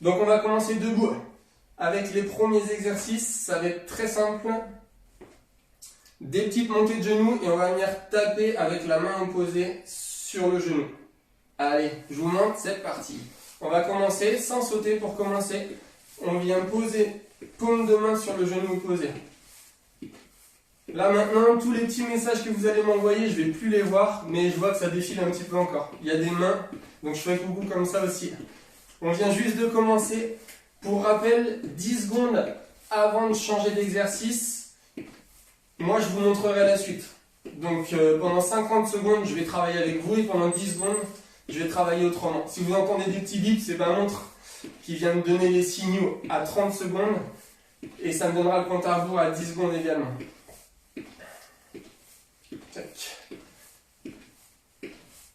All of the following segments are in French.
Donc on va commencer debout avec les premiers exercices, ça va être très simple. Des petites montées de genoux et on va venir taper avec la main opposée sur le genou. Allez, je vous montre, c'est parti. On va commencer sans sauter pour commencer. On vient poser paume de main sur le genou opposé. Là maintenant, tous les petits messages que vous allez m'envoyer, je ne vais plus les voir, mais je vois que ça défile un petit peu encore. Il y a des mains, donc je fais coucou comme ça aussi. On vient juste de commencer. Pour rappel, 10 secondes avant de changer d'exercice, moi je vous montrerai la suite. Donc pendant 50 secondes, je vais travailler avec vous et pendant 10 secondes, je vais travailler autrement. Si vous entendez des petits bips, c'est ma montre qui vient me donner les signaux à 30 secondes et ça me donnera le compte à rebours à 10 secondes également. Tac.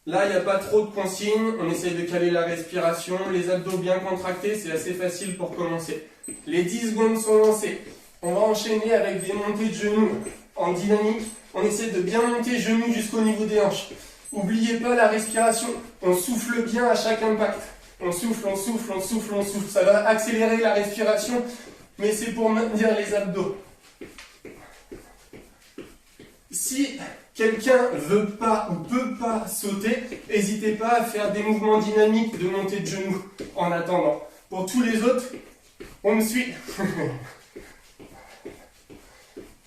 Là, il n'y a pas trop de consignes, on essaye de caler la respiration, les abdos bien contractés, c'est assez facile pour commencer. Les 10 secondes sont lancées. On va enchaîner avec des montées de genoux en dynamique. On essaie de bien monter genoux jusqu'au niveau des hanches. N'oubliez pas la respiration, on souffle bien à chaque impact. On souffle, on souffle, on souffle, on souffle. Ça va accélérer la respiration, mais c'est pour maintenir les abdos. Si quelqu'un veut pas ou peut pas sauter, n'hésitez pas à faire des mouvements dynamiques de montée de genoux en attendant. Pour tous les autres, on me suit.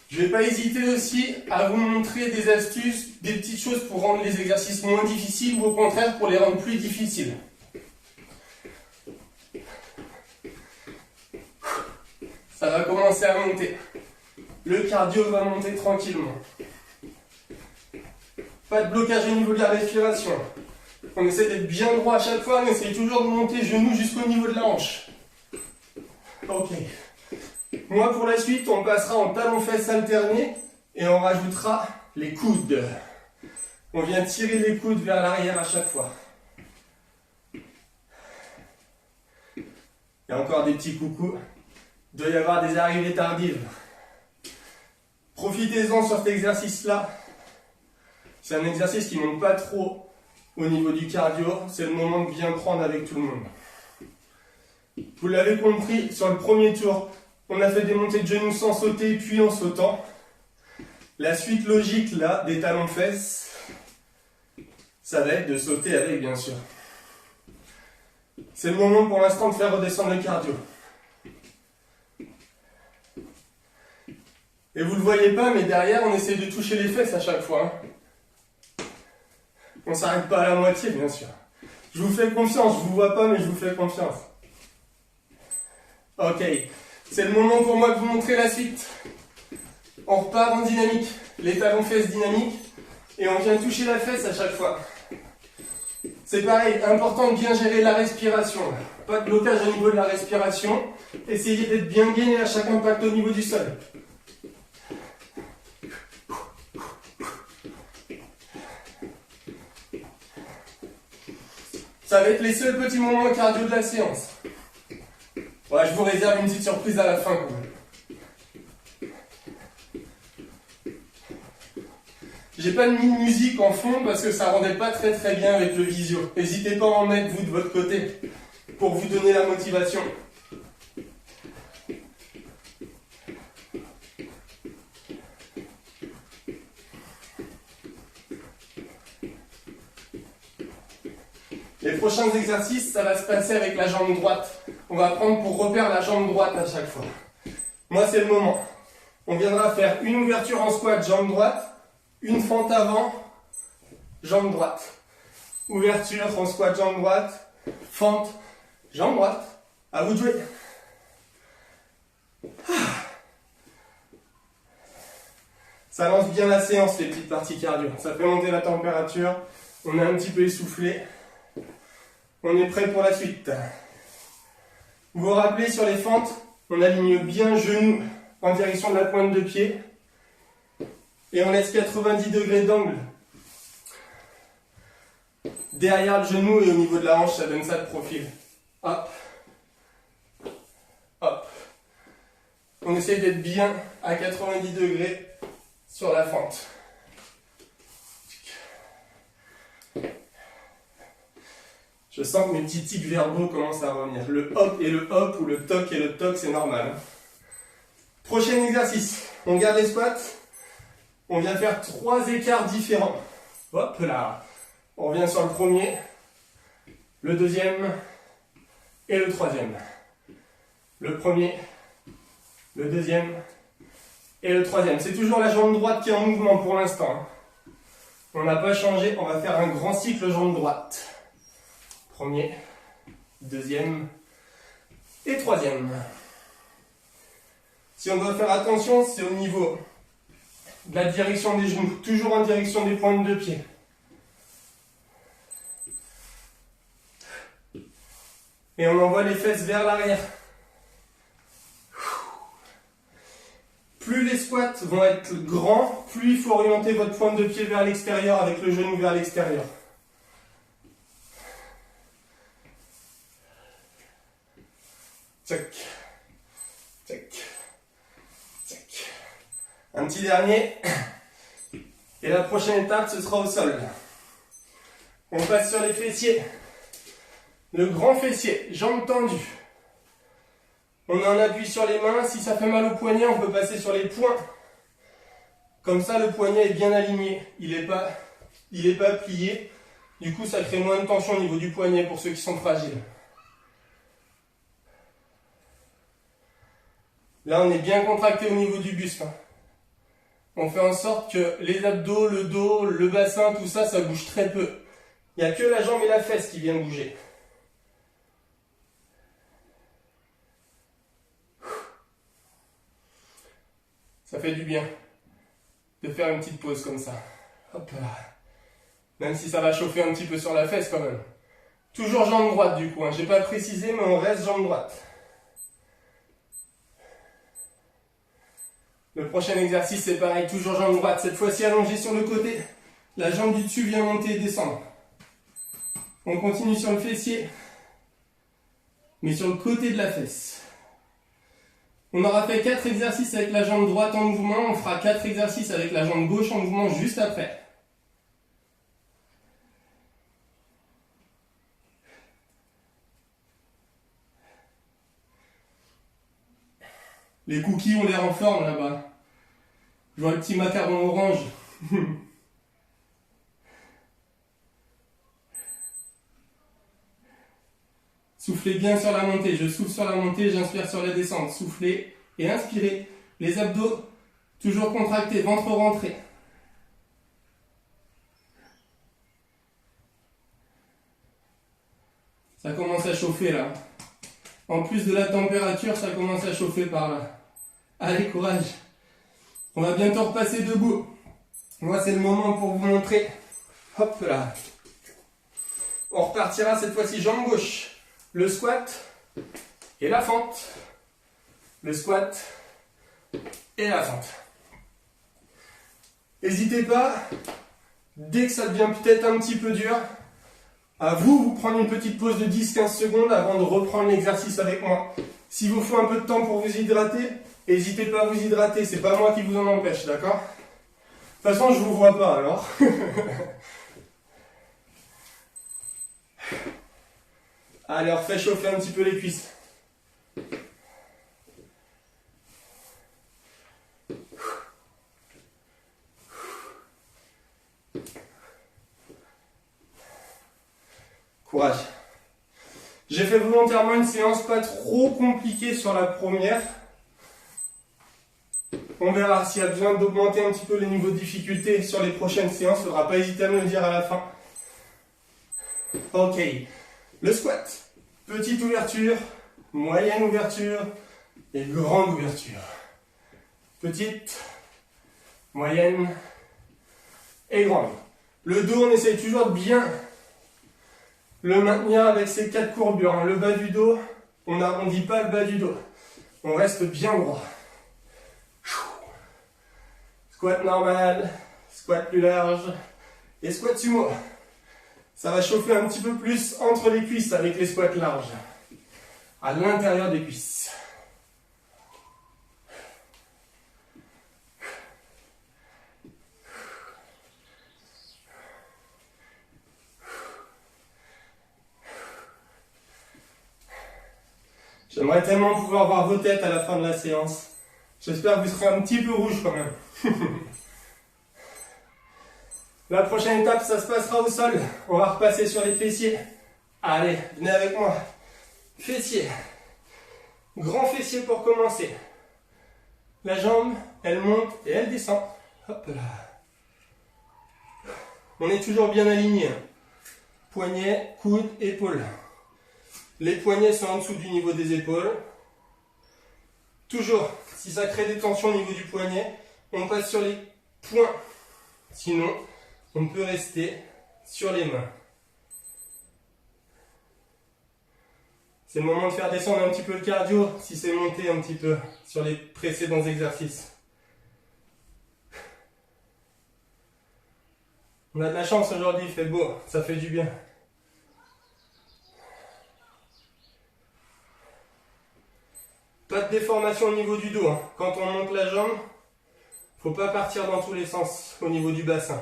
Je ne vais pas hésiter aussi à vous montrer des astuces, des petites choses pour rendre les exercices moins difficiles ou au contraire pour les rendre plus difficiles. Ça va commencer à monter. Le cardio va monter tranquillement. Pas de blocage au niveau de la respiration. On essaie d'être bien droit à chaque fois, on essaie toujours de monter genoux jusqu'au niveau de la hanche. Ok. Moi, pour la suite, on passera en talons-fesses alternés et on rajoutera les coudes. On vient tirer les coudes vers l'arrière à chaque fois. Il y a encore des petits coucous. Il doit y avoir des arrivées tardives. Profitez-en sur cet exercice-là. C'est un exercice qui ne monte pas trop au niveau du cardio. C'est le moment de bien prendre avec tout le monde. Vous l'avez compris, sur le premier tour, on a fait des montées de genoux sans sauter, puis en sautant. La suite logique, là, des talons-fesses, ça va être de sauter avec, bien sûr. C'est le moment pour l'instant de faire redescendre le cardio. Et vous ne le voyez pas, mais derrière, on essaie de toucher les fesses à chaque fois. On ne s'arrête pas à la moitié, bien sûr. Je vous fais confiance, je ne vous vois pas, mais je vous fais confiance. Ok, c'est le moment pour moi de vous montrer la suite. On repart en dynamique, les talons-fesses dynamiques, et on vient toucher la fesse à chaque fois. C'est pareil, important de bien gérer la respiration. Pas de blocage au niveau de la respiration. Essayez d'être bien gainé à chaque impact au niveau du sol. Ça va être les seuls petits moments cardio de la séance. Ouais, je vous réserve une petite surprise à la fin quand même. J'ai pas mis de musique en fond parce que ça rendait pas très bien avec le visio. N'hésitez pas à en mettre vous de votre côté pour vous donner la motivation. Les prochains exercices, ça va se passer avec la jambe droite. On va prendre pour repère la jambe droite à chaque fois. Moi, c'est le moment. On viendra faire une ouverture en squat, jambe droite, une fente avant, jambe droite. Ouverture en squat, jambe droite, fente, jambe droite. À vous de jouer. Ça lance bien la séance, les petites parties cardio. Ça fait monter la température. On est un petit peu essoufflé. On est prêt pour la suite. Vous vous rappelez, sur les fentes, on aligne bien genou en direction de la pointe de pied et on laisse 90 degrés d'angle derrière le genou et au niveau de la hanche, ça donne ça de profil. Hop, hop. On essaie d'être bien à 90 degrés sur la fente. Je sens que mes petits tics verbaux commencent à revenir. Le hop et le hop ou le toc et le toc, c'est normal. Prochain exercice. On garde les squats. On vient faire 3 écarts différents. Hop là. On revient sur le premier, le deuxième et le troisième. Le premier, le deuxième et le troisième. C'est toujours la jambe droite qui est en mouvement pour l'instant. On n'a pas changé. On va faire un grand cycle jambe droite. Premier, deuxième et troisième. Si on doit faire attention, c'est au niveau de la direction des genoux. Toujours en direction des pointes de pied. Et on envoie les fesses vers l'arrière. Plus les squats vont être grands, plus il faut orienter votre pointe de pied vers l'extérieur avec le genou vers l'extérieur. Tchac, tchac, tchac. Un petit dernier. Et la prochaine étape, ce sera au sol. On passe sur les fessiers. Le grand fessier, jambes tendues. On a un appui sur les mains. Si ça fait mal au poignet, on peut passer sur les poings. Comme ça, le poignet est bien aligné. Il n'est pas plié. Du coup, ça crée moins de tension au niveau du poignet pour ceux qui sont fragiles. Là, on est bien contracté au niveau du buste. On fait en sorte que les abdos, le dos, le bassin, tout ça, ça bouge très peu. Il n'y a que la jambe et la fesse qui viennent bouger. Ça fait du bien de faire une petite pause comme ça. Hop là. Même si ça va chauffer un petit peu sur la fesse quand même. Toujours jambe droite du coup. J'ai pas précisé, mais on reste jambe droite. Le prochain exercice, c'est pareil, toujours jambe droite. Cette fois-ci allongée sur le côté. La jambe du dessus vient monter et descendre. On continue sur le fessier, mais sur le côté de la fesse. On aura fait 4 exercices avec la jambe droite en mouvement. On fera 4 exercices avec la jambe gauche en mouvement juste après. Les cookies ont l'air en forme là-bas. Je vois le petit macaron orange. Soufflez bien sur la montée. Je souffle sur la montée, j'inspire sur la descente. Soufflez et inspirez. Les abdos toujours contractés, ventre rentré. Ça commence à chauffer là. En plus de la température, ça commence à chauffer par là. Allez, courage. On va bientôt repasser debout. Moi, c'est le moment pour vous montrer. Hop là. On repartira cette fois-ci jambe gauche. Le squat et la fente. Le squat et la fente. N'hésitez pas, dès que ça devient peut-être un petit peu dur, à vous prendre une petite pause de 10-15 secondes avant de reprendre l'exercice avec moi. S'il vous faut un peu de temps pour vous hydrater, n'hésitez pas à vous hydrater, c'est pas moi qui vous en empêche, d'accord? De toute façon, je vous vois pas alors. Allez, on refait chauffer un petit peu les cuisses. Courage. J'ai fait volontairement une séance pas trop compliquée sur la première. On verra s'il y a besoin d'augmenter un petit peu les niveaux de difficulté sur les prochaines séances. Il ne faudra pas hésiter à me le dire à la fin. Ok. Le squat. Petite ouverture, moyenne ouverture et grande ouverture. Petite, moyenne et grande. Le dos, on essaye toujours de bien le maintenir avec ces 4 courbures. Le bas du dos, on n'arrondit pas le bas du dos. On reste bien droit. Squat normal, squat plus large et squat sumo. Ça va chauffer un petit peu plus entre les cuisses avec les squats larges. À l'intérieur des cuisses. J'aimerais tellement pouvoir voir vos têtes à la fin de la séance. J'espère que vous serez un petit peu rouge quand même. La prochaine étape, ça se passera au sol. On va repasser sur les fessiers. Allez, venez avec moi. Fessiers. Grand fessier pour commencer. La jambe, elle monte et elle descend. Hop là. On est toujours bien aligné. Poignets, coudes, épaules. Les poignets sont en dessous du niveau des épaules. Toujours, si ça crée des tensions au niveau du poignet, on passe sur les poings. Sinon, on peut rester sur les mains. C'est le moment de faire descendre un petit peu le cardio, si c'est monté un petit peu sur les précédents exercices. On a de la chance aujourd'hui, il fait beau, ça fait du bien. Pas de déformation au niveau du dos. Hein. Quand on monte la jambe, faut pas partir dans tous les sens au niveau du bassin.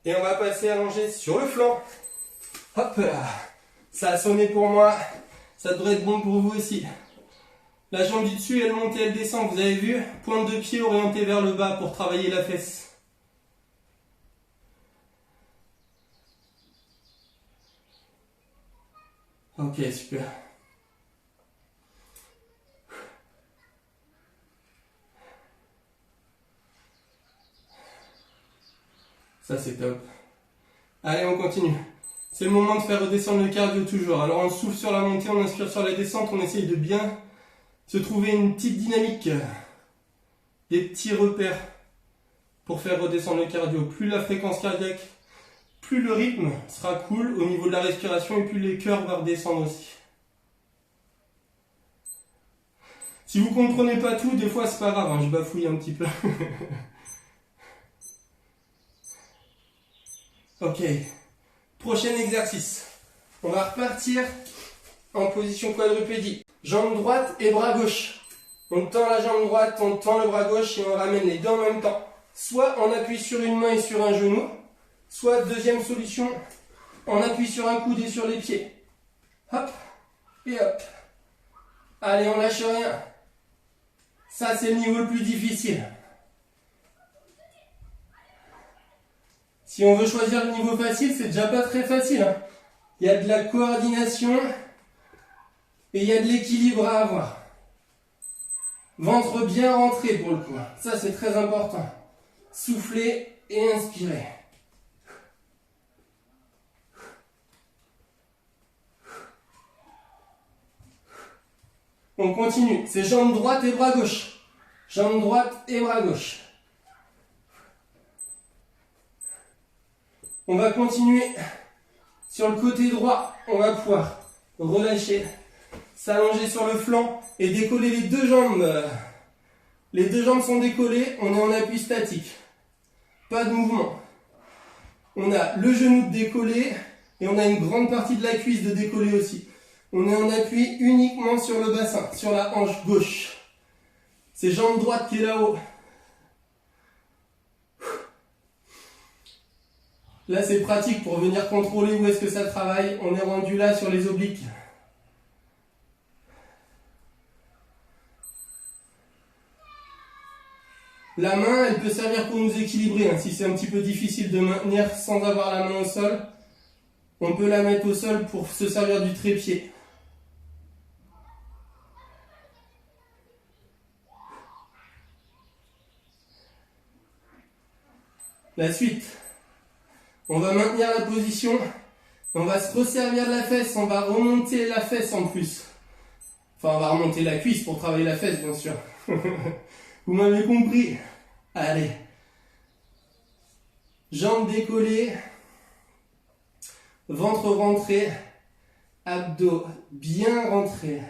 Et on va passer allongé sur le flanc. Hop là. Ça a sonné pour moi. Ça devrait être bon pour vous aussi. La jambe du dessus, elle monte et elle descend. Vous avez vu? Pointe de pied orientée vers le bas pour travailler la fesse. Ok, super. Ça, c'est top. Allez, on continue. C'est le moment de faire redescendre le cardio toujours. Alors, on souffle sur la montée, on inspire sur la descente. On essaye de bien se trouver une petite dynamique. Des petits repères pour faire redescendre le cardio. Plus la fréquence cardiaque, plus le rythme sera cool au niveau de la respiration et plus les cœurs vont redescendre aussi. Si vous ne comprenez pas tout, des fois, c'est pas grave. Hein, je bafouille un petit peu. Ok, prochain exercice. On va repartir en position quadrupédie. Jambe droite et bras gauche. On tend la jambe droite, on tend le bras gauche et on ramène les deux en même temps. Soit on appuie sur une main et sur un genou, soit deuxième solution, on appuie sur un coude et sur les pieds. Hop, et hop. Allez, on lâche rien. Ça, c'est le niveau le plus difficile. Si on veut choisir le niveau facile, c'est déjà pas très facile. Hein. Il y a de la coordination et il y a de l'équilibre à avoir. Ventre bien rentré pour le coup. Ça, c'est très important. Souffler et inspirer. On continue. C'est jambe droite et bras gauche. Jambe droite et bras gauche. On va continuer sur le côté droit. On va pouvoir relâcher, s'allonger sur le flanc et décoller les deux jambes. Les deux jambes sont décollées, on est en appui statique. Pas de mouvement. On a le genou de décollé et on a une grande partie de la cuisse de décollé aussi. On est en appui uniquement sur le bassin, sur la hanche gauche. C'est jambe droite qui est là-haut. Là, c'est pratique pour venir contrôler où est-ce que ça travaille. On est rendu là sur les obliques. La main, elle peut servir pour nous équilibrer. Hein. Si c'est un petit peu difficile de maintenir sans avoir la main au sol, on peut la mettre au sol pour se servir du trépied. La suite. On va maintenir la position, on va se resservir de la fesse, on va remonter la fesse en plus. Enfin, on va remonter la cuisse pour travailler la fesse, bien sûr. Vous m'avez compris. Allez. Jambes décollées, ventre rentré, abdos bien rentrés.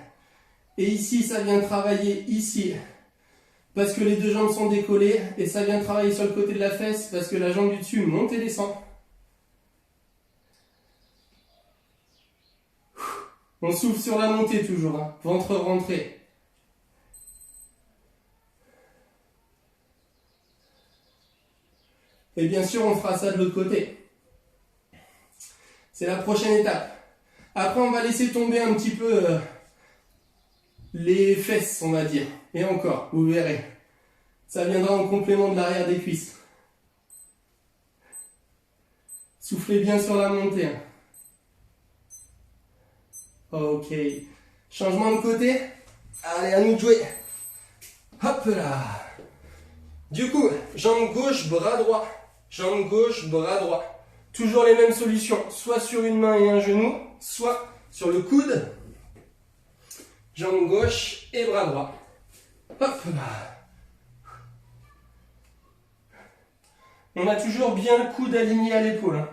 Et ici, ça vient travailler ici, parce que les deux jambes sont décollées, et ça vient travailler sur le côté de la fesse, parce que la jambe du dessus monte et descend. On souffle sur la montée toujours, hein. Ventre rentré. Et bien sûr, on fera ça de l'autre côté. C'est la prochaine étape. Après, on va laisser tomber un petit peu les fesses, on va dire. Et encore, vous verrez. Ça viendra en complément de l'arrière des cuisses. Soufflez bien sur la montée. Hein. Ok. Changement de côté. Allez, à nous de jouer. Hop là. Du coup, jambe gauche, bras droit. Jambe gauche, bras droit. Toujours les mêmes solutions. Soit sur une main et un genou, soit sur le coude. Jambe gauche et bras droit. Hop là. On a toujours bien le coude aligné à l'épaule. Hein.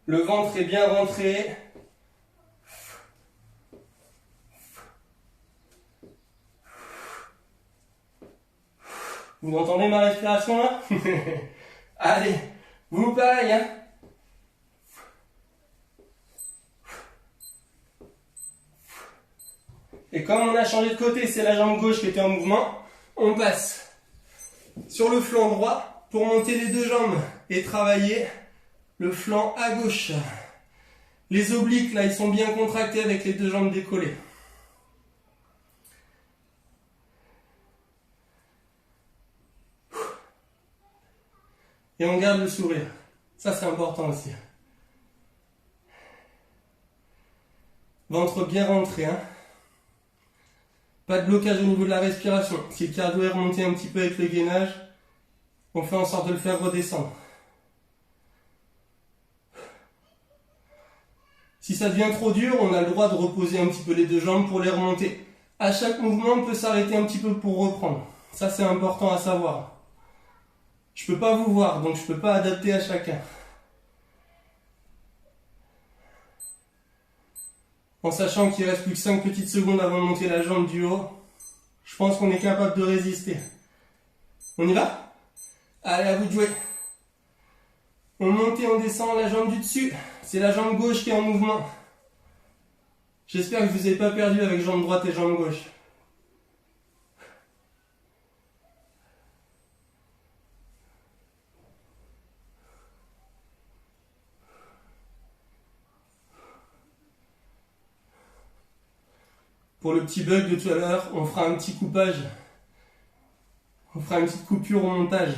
Le ventre est bien rentré. Vous entendez ma respiration là? Allez, vous pareil. Hein. Et comme on a changé de côté, c'est la jambe gauche qui était en mouvement, on passe sur le flanc droit pour monter les deux jambes et travailler le flanc à gauche. Les obliques, là, ils sont bien contractés avec les deux jambes décollées. Et on garde le sourire. Ça, c'est important aussi. Ventre bien rentré, hein. Pas de blocage au niveau de la respiration. Si le cardio est remonté un petit peu avec le gainage, on fait en sorte de le faire redescendre. Si ça devient trop dur, on a le droit de reposer un petit peu les deux jambes pour les remonter. À chaque mouvement, on peut s'arrêter un petit peu pour reprendre. Ça, c'est important à savoir. Je ne peux pas vous voir, donc je ne peux pas adapter à chacun. En sachant qu'il reste plus que 5 petites secondes avant de monter la jambe du haut, je pense qu'on est capable de résister. On y va? Allez, à vous de jouer. On monte et on descend la jambe du dessus. C'est la jambe gauche qui est en mouvement. J'espère que je ne vous ai pas perdu avec jambe droite et jambe gauche. Pour le petit bug de tout à l'heure, on fera un petit coupage. On fera une petite coupure au montage.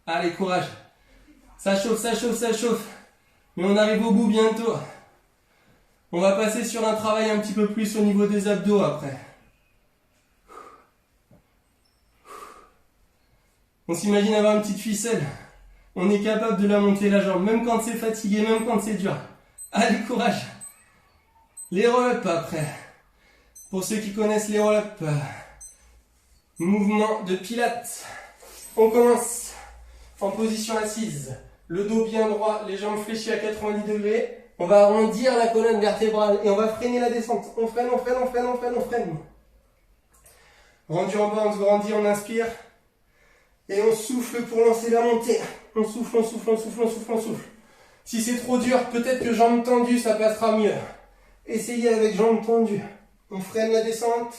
Allez, courage. Ça chauffe, ça chauffe, ça chauffe. Mais on arrive au bout bientôt. On va passer sur un travail un petit peu plus au niveau des abdos après. On s'imagine avoir une petite ficelle. On est capable de la monter la jambe, même quand c'est fatigué, même quand c'est dur. Allez, courage. Les roll-up après. Pour ceux qui connaissent les roll-up, mouvement de pilates. On commence en position assise. Le dos bien droit, les jambes fléchies à 90 degrés. On va arrondir la colonne vertébrale et on va freiner la descente. On freine, on freine, on freine, on freine, on freine. Rendu en bas, on se grandit, on inspire. Et on souffle pour lancer la montée. On souffle, on souffle, on souffle, on souffle, on souffle. Si c'est trop dur, peut-être que jambes tendues, ça passera mieux. Essayez avec jambes tendues. On freine la descente.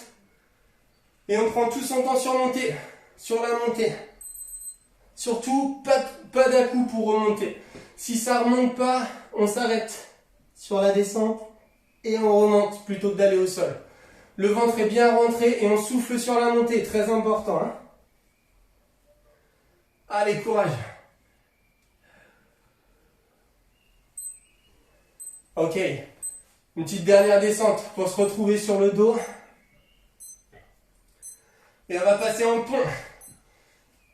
Et on prend tout son temps sur montée. Sur la montée. Surtout, pas d'un coup pour remonter. Si ça ne remonte pas, on s'arrête sur la descente. Et on remonte plutôt que d'aller au sol. Le ventre est bien rentré et on souffle sur la montée. Très important. Hein. Allez, courage. Ok. Une petite dernière descente pour se retrouver sur le dos. Et on va passer en pont.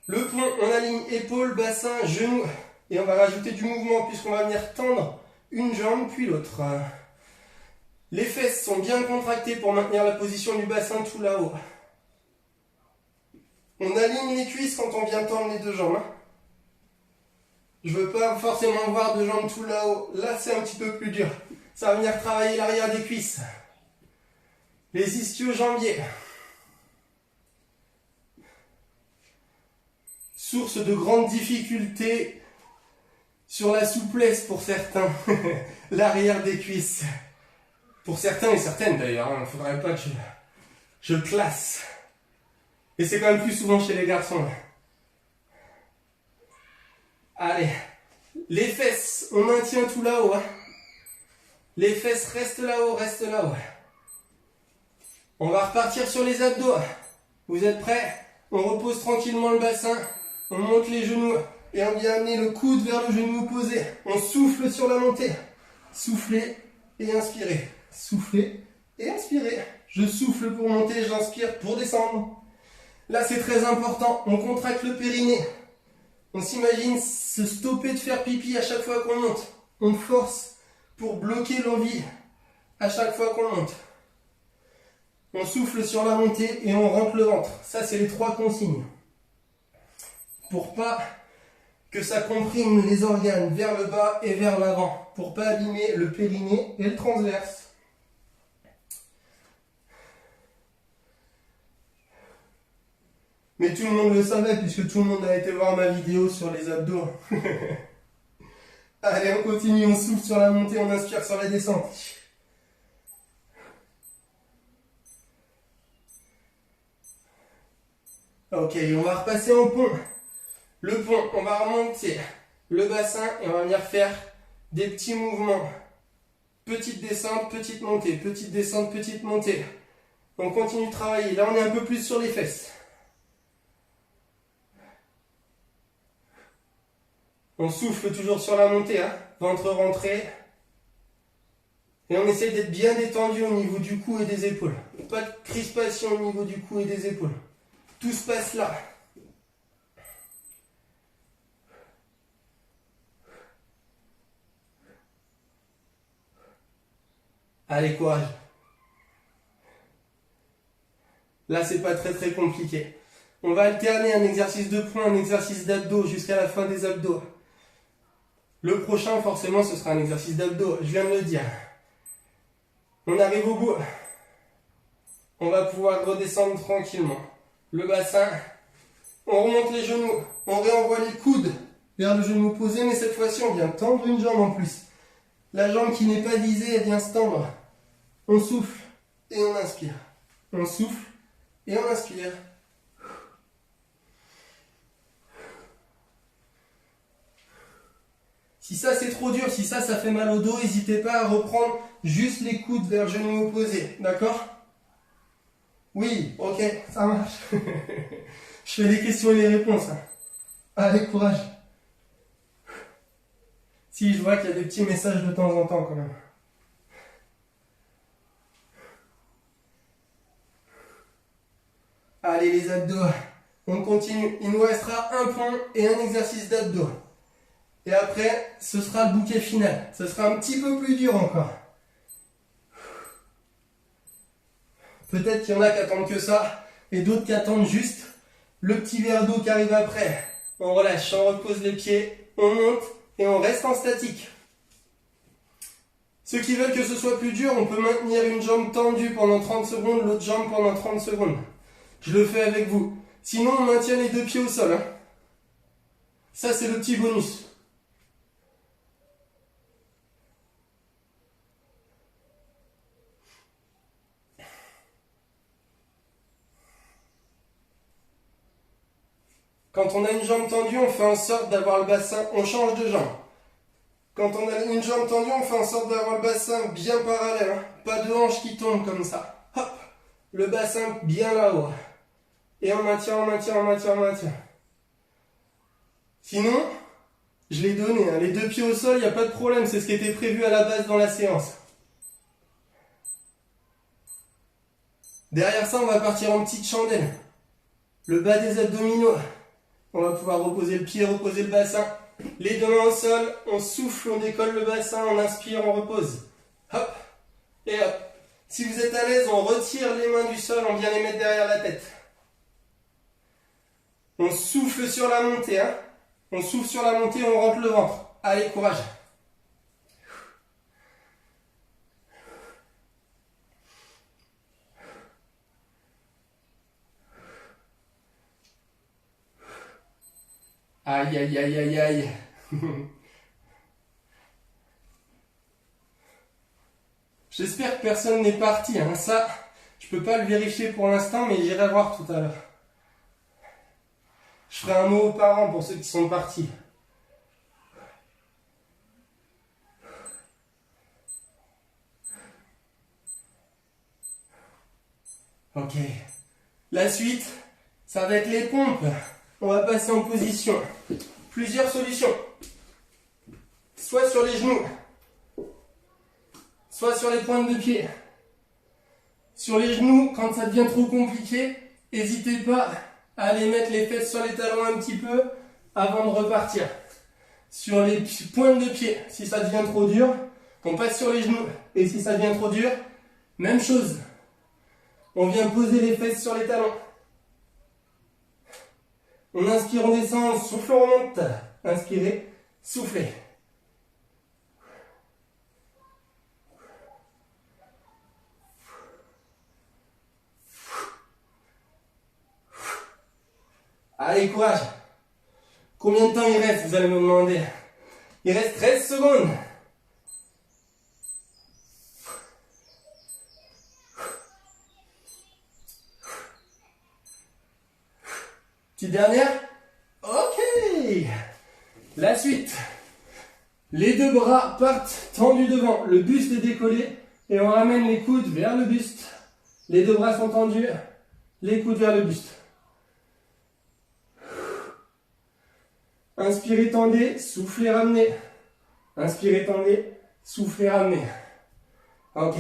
Le pont, on aligne épaules, bassin, genoux. Et on va rajouter du mouvement puisqu'on va venir tendre une jambe puis l'autre. Les fesses sont bien contractées pour maintenir la position du bassin tout là-haut. On aligne les cuisses quand on vient tendre les deux jambes. Je ne veux pas forcément voir deux jambes tout là-haut. Là, c'est un petit peu plus dur. Ça va venir travailler l'arrière des cuisses. Les ischio-jambiers. Source de grandes difficultés sur la souplesse pour certains. L'arrière des cuisses. Pour certains et certaines d'ailleurs. Il ne faudrait pas que je classe. Et c'est quand même plus souvent chez les garçons. Allez. Les fesses, on maintient tout là-haut. Hein. Les fesses restent là-haut, restent là-haut. On va repartir sur les abdos. Vous êtes prêts? On repose tranquillement le bassin. On monte les genoux. Et on vient amener le coude vers le genou opposé. On souffle sur la montée. Soufflez et inspirez. Soufflez et inspirez. Je souffle pour monter, j'inspire pour descendre. Là, c'est très important. On contracte le périnée. On s'imagine se stopper de faire pipi à chaque fois qu'on monte. On force pour bloquer l'envie à chaque fois qu'on monte. On souffle sur la montée et on rentre le ventre. Ça, c'est les 3 consignes. Pour pas que ça comprime les organes vers le bas et vers l'avant. Pour pas abîmer le périnée et le transverse. Mais tout le monde le savait puisque tout le monde a été voir ma vidéo sur les abdos. Allez, on continue, on souffle sur la montée, on inspire sur la descente. Ok, on va repasser en pont. Le pont, on va remonter le bassin et on va venir faire des petits mouvements. Petite descente, petite montée, petite descente, petite montée. On continue de travailler. Là, on est un peu plus sur les fesses. On souffle toujours sur la montée, hein. Ventre rentré. Et on essaye d'être bien détendu au niveau du cou et des épaules. Pas de crispation au niveau du cou et des épaules. Tout se passe là. Allez, courage. Là, c'est pas très très compliqué. On va alterner un exercice de poing, un exercice d'abdos jusqu'à la fin des abdos. Le prochain, forcément, ce sera un exercice d'abdos. Je viens de le dire. On arrive au bout. On va pouvoir redescendre tranquillement. Le bassin. On remonte les genoux. On réenvoie les coudes vers le genou opposé. Mais cette fois-ci, on vient tendre une jambe en plus. La jambe qui n'est pas visée, elle vient se tendre. On souffle et on inspire. On souffle et on inspire. Si ça c'est trop dur, si ça fait mal au dos, n'hésitez pas à reprendre juste les coudes vers le genou opposé, d'accord? Oui, ok, ça marche. Je fais les questions et les réponses. Allez, courage. Si, je vois qu'il y a des petits messages de temps en temps quand même. Allez, les abdos. On continue. Il nous restera un pont et un exercice d'abdos. Et après, ce sera le bouquet final. Ce sera un petit peu plus dur encore. Peut-être qu'il y en a qui attendent que ça, et d'autres qui attendent juste le petit verre d'eau qui arrive après. On relâche, on repose les pieds, on monte et on reste en statique. Ceux qui veulent que ce soit plus dur, on peut maintenir une jambe tendue pendant 30 secondes, l'autre jambe pendant 30 secondes. Je le fais avec vous. Sinon, on maintient les 2 pieds au sol. Hein. Ça, c'est le petit bonus. Quand on a une jambe tendue, on fait en sorte d'avoir le bassin, on change de jambe. Quand on a une jambe tendue, on fait en sorte d'avoir le bassin bien parallèle. Hein. Pas de hanche qui tombe comme ça. Hop, le bassin bien là-haut. Et on maintient, on maintient, on maintient, on maintient. Sinon, je l'ai donné. Hein. Les 2 pieds au sol, il n'y a pas de problème. C'est ce qui était prévu à la base dans la séance. Derrière ça, on va partir en petite chandelle. Le bas des abdominaux. On va pouvoir reposer le pied, reposer le bassin. Les 2 mains au sol, on souffle, on décolle le bassin, on inspire, on repose. Hop, et hop. Si vous êtes à l'aise, on retire les mains du sol, on vient les mettre derrière la tête. On souffle sur la montée, hein. On souffle sur la montée, on rentre le ventre. Allez, courage. Aïe, aïe, aïe, aïe, aïe. J'espère que personne n'est parti. Hein. Ça, je peux pas le vérifier pour l'instant, mais j'irai voir tout à l'heure. Je ferai un mot aux parents pour ceux qui sont partis. Ok. La suite, ça va être les pompes. On va passer en position. Plusieurs solutions. Soit sur les genoux, soit sur les pointes de pied. Sur les genoux, quand ça devient trop compliqué, n'hésitez pas à aller mettre les fesses sur les talons un petit peu avant de repartir. Sur les pointes de pied, si ça devient trop dur, on passe sur les genoux. Et si ça devient trop dur, même chose. On vient poser les fesses sur les talons. On inspire, on descend, on souffle, on remonte. Inspirez, soufflez. Allez, courage. Combien de temps il reste, vous allez me demander? Il reste 13 secondes. Petite dernière. Ok. La suite. Les deux bras partent tendus devant. Le buste est décollé. Et on ramène les coudes vers le buste. Les deux bras sont tendus. Les coudes vers le buste. Inspirez, tendez, soufflez, ramenez. Inspirez, tendez, soufflez, ramenez. Ok.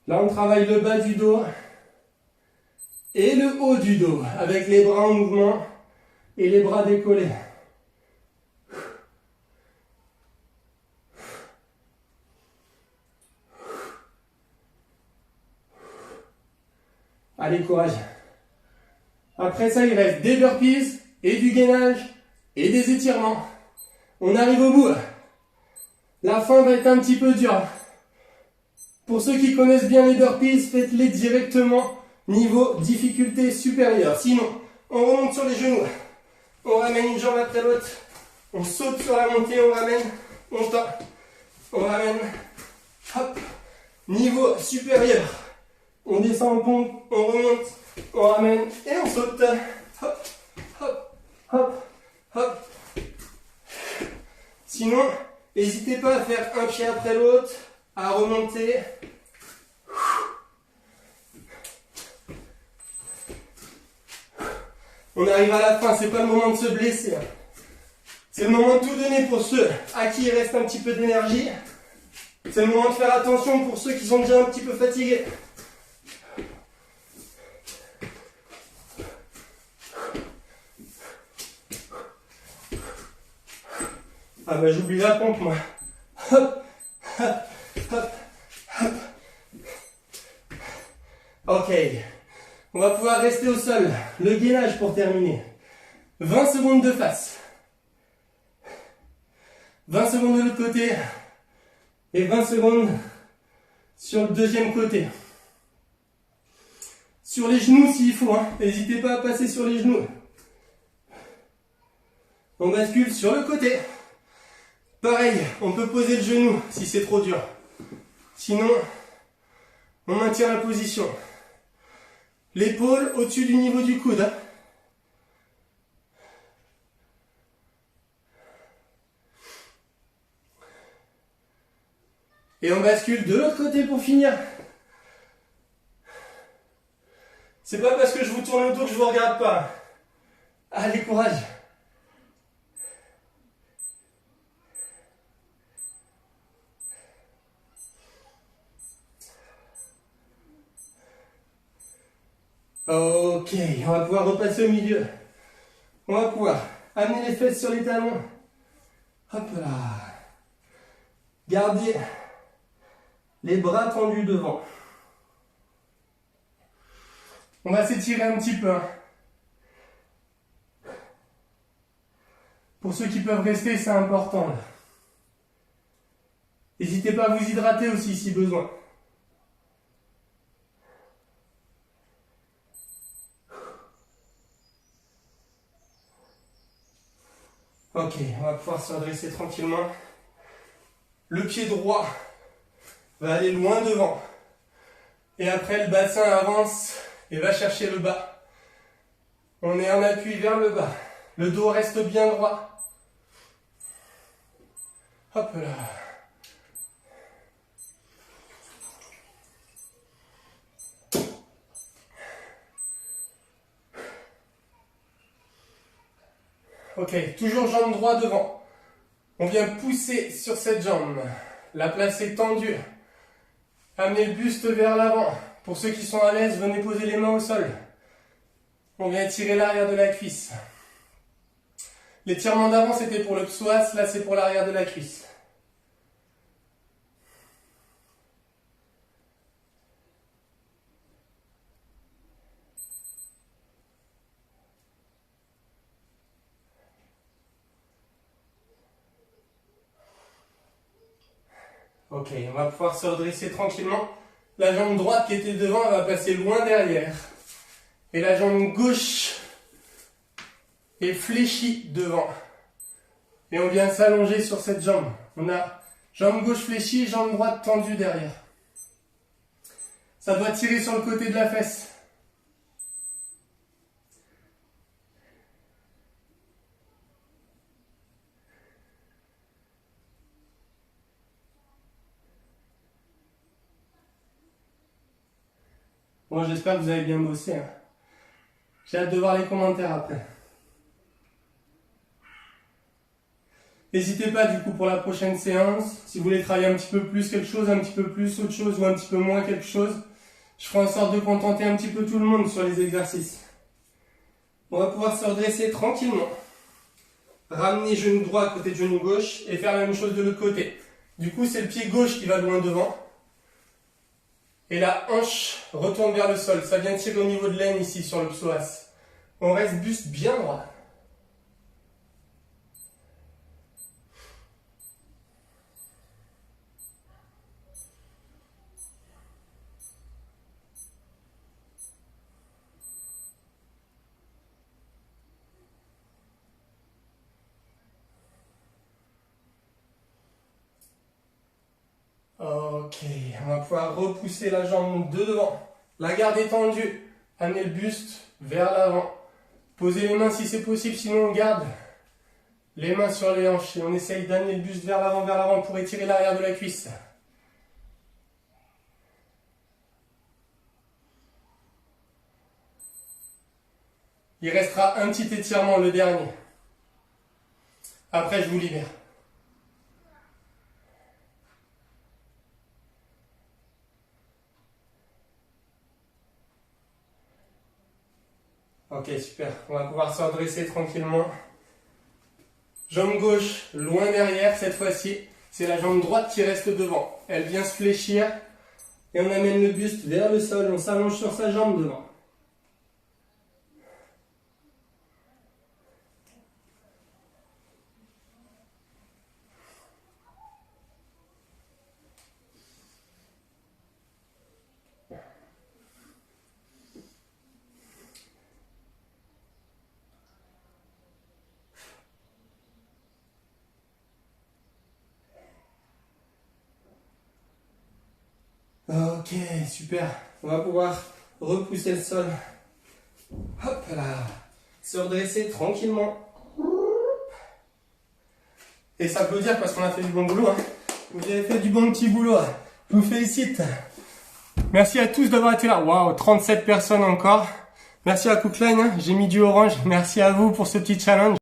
Là, on travaille le bas du dos et le haut du dos avec les bras en mouvement et les bras décollés. Allez, courage. Après ça, il reste des burpees et du gainage et des étirements. On arrive au bout. La fin va être un petit peu dure. Pour ceux qui connaissent bien les burpees, faites-les directement niveau difficulté supérieure. Sinon, on remonte sur les genoux. On ramène une jambe après l'autre. On saute sur la montée, on ramène, on tend. On ramène. Hop. Niveau supérieur. On descend en pompe, on remonte, on ramène et on saute. Hop, hop, hop, hop. Sinon, n'hésitez pas à faire un pied après l'autre, à remonter. On arrive à la fin, c'est pas le moment de se blesser. C'est le moment de tout donner pour ceux à qui il reste un petit peu d'énergie. C'est le moment de faire attention pour ceux qui sont déjà un petit peu fatigués. Ah bah j'oublie la pompe moi. Hop, hop, hop, hop. Ok. On va pouvoir rester au sol. Le gainage pour terminer. 20 secondes de face. 20 secondes de l'autre côté. Et 20 secondes sur le deuxième côté. Sur les genoux s'il faut. Hein. N'hésitez pas à passer sur les genoux. On bascule sur le côté. Pareil, on peut poser le genou si c'est trop dur. Sinon, on maintient la position. L'épaule au-dessus du niveau du coude. Et on bascule de l'autre côté pour finir. C'est pas parce que je vous tourne autour que je vous regarde pas. Allez, courage. Ok, on va pouvoir repasser au milieu. On va pouvoir amener les fesses sur les talons. Hop là. Gardez les bras tendus devant. On va s'étirer un petit peu. Pour ceux qui peuvent rester, c'est important. N'hésitez pas à vous hydrater aussi si besoin. Ok, on va pouvoir se redresser tranquillement. Le pied droit va aller loin devant. Et après, le bassin avance et va chercher le bas. On est en appui vers le bas. Le dos reste bien droit. Hop là. Ok, toujours jambe droite devant. On vient pousser sur cette jambe. La placer tendue. Amenez le buste vers l'avant. Pour ceux qui sont à l'aise, venez poser les mains au sol. On vient tirer l'arrière de la cuisse. L'étirement d'avant, c'était pour le psoas. Là, c'est pour l'arrière de la cuisse. Ok, on va pouvoir se redresser tranquillement. La jambe droite qui était devant, elle va passer loin derrière. Et la jambe gauche est fléchie devant. Et on vient s'allonger sur cette jambe. On a jambe gauche fléchie, jambe droite tendue derrière. Ça doit tirer sur le côté de la fesse. Bon, j'espère que vous avez bien bossé. Hein. J'ai hâte de voir les commentaires après. N'hésitez pas du coup pour la prochaine séance, si vous voulez travailler un petit peu plus quelque chose, un petit peu plus autre chose ou un petit peu moins quelque chose, je ferai en sorte de contenter un petit peu tout le monde sur les exercices. On va pouvoir se redresser tranquillement. Ramener genou droit à côté de genou gauche et faire la même chose de l'autre côté. Du coup, c'est le pied gauche qui va loin devant. Et la hanche retourne vers le sol. Ça vient tirer au niveau de l'aine ici sur le psoas. On reste buste bien droit. Ok, on va pouvoir repousser la jambe de devant. La garder tendue. Amener le buste vers l'avant. Posez les mains si c'est possible, sinon on garde les mains sur les hanches. Et on essaye d'amener le buste vers l'avant pour étirer l'arrière de la cuisse. Il restera un petit étirement, le dernier. Après, je vous libère. Ok, super. On va pouvoir se redresser tranquillement. Jambe gauche loin derrière cette fois-ci. C'est la jambe droite qui reste devant. Elle vient se fléchir. Et on amène le buste vers le sol. On s'allonge sur sa jambe devant. Ok, super. On va pouvoir repousser le sol. Hop là. Se redresser tranquillement. Et ça peut dire parce qu'on a fait du bon boulot. Hein. Vous avez fait du bon petit boulot. Je vous félicite. Merci à tous d'avoir été là. Waouh, 37 personnes encore. Merci à Cookline. J'ai mis du orange. Merci à vous pour ce petit challenge.